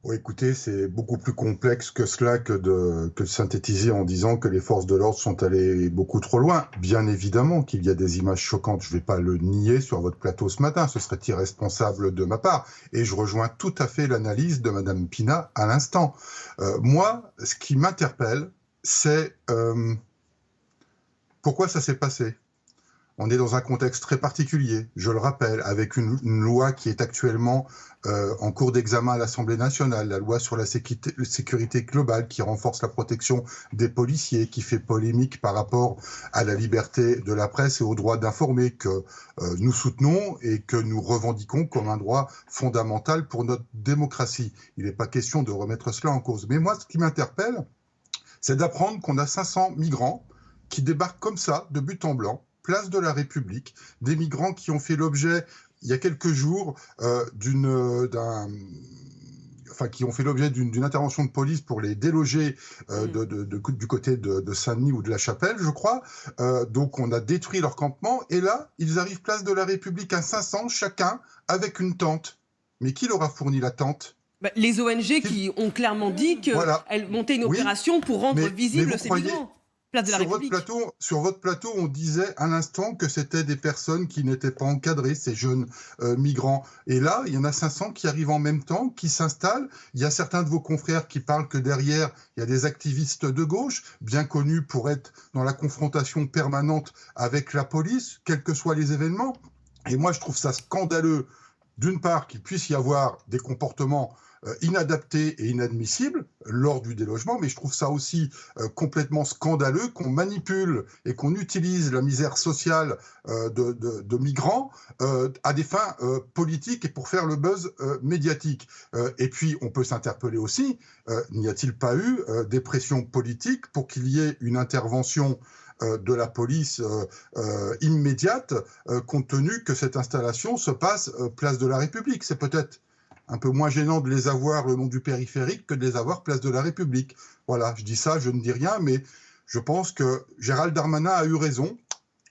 Oh, écoutez, c'est beaucoup plus complexe que cela que de synthétiser en disant que les forces de l'ordre sont allées beaucoup trop loin. Bien évidemment qu'il y a des images choquantes, je ne vais pas le nier sur votre plateau ce matin, ce serait irresponsable de ma part. Et je rejoins tout à fait l'analyse de Madame Pina à l'instant. Moi, ce qui m'interpelle, c'est pourquoi ça s'est passé. On est dans un contexte très particulier, je le rappelle, avec une loi qui est actuellement en cours d'examen à l'Assemblée nationale, la loi sur la sécurité globale qui renforce la protection des policiers, qui fait polémique par rapport à la liberté de la presse et au droit d'informer que nous soutenons et que nous revendiquons comme un droit fondamental pour notre démocratie. Il n'est pas question de remettre cela en cause. Mais moi, ce qui m'interpelle, c'est d'apprendre qu'on a 500 migrants qui débarquent comme ça, de but en blanc, place de la République, des migrants qui ont fait l'objet, il y a quelques jours, qui ont fait l'objet d'une intervention de police pour les déloger du côté de Saint-Denis ou de la Chapelle, je crois. Donc on a détruit leur campement, et là, ils arrivent place de la République à 500 chacun, avec une tente. Mais qui leur a fourni la tente? Les ONG qui ont clairement dit Voilà. qu'elles montaient une Oui, opération pour rendre mais vous visibles ces croyez, migrants. Place de la République. sur votre plateau, on disait à l'instant que c'était des personnes qui n'étaient pas encadrées, ces jeunes migrants. Et là, il y en a 500 qui arrivent en même temps, qui s'installent. Il y a certains de vos confrères qui parlent que derrière, il y a des activistes de gauche, bien connus pour être dans la confrontation permanente avec la police, quels que soient les événements. Et moi, je trouve ça scandaleux, d'une part, qu'il puisse y avoir des comportements inadaptés et inadmissibles lors du délogement, mais je trouve ça aussi complètement scandaleux qu'on manipule et qu'on utilise la misère sociale de migrants à des fins politiques et pour faire le buzz médiatique. Et puis, on peut s'interpeller aussi, n'y a-t-il pas eu des pressions politiques pour qu'il y ait une intervention de la police immédiate, compte tenu que cette installation se passe place de la République. C'est peut-être un peu moins gênant de les avoir le long du périphérique que de les avoir place de la République. Voilà, je dis ça, je ne dis rien, mais je pense que Gérald Darmanin a eu raison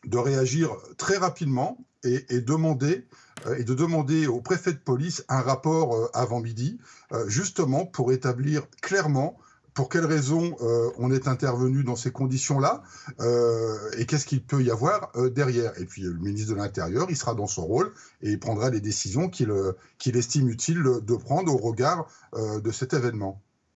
de réagir très rapidement et de demander au préfet de police un rapport avant midi, justement pour établir clairement pour quelles raisons on est intervenu dans ces conditions-là et qu'est-ce qu'il peut y avoir derrière. Et puis le ministre de l'Intérieur, il sera dans son rôle et il prendra les décisions qu'il estime utile de prendre au regard de cet événement.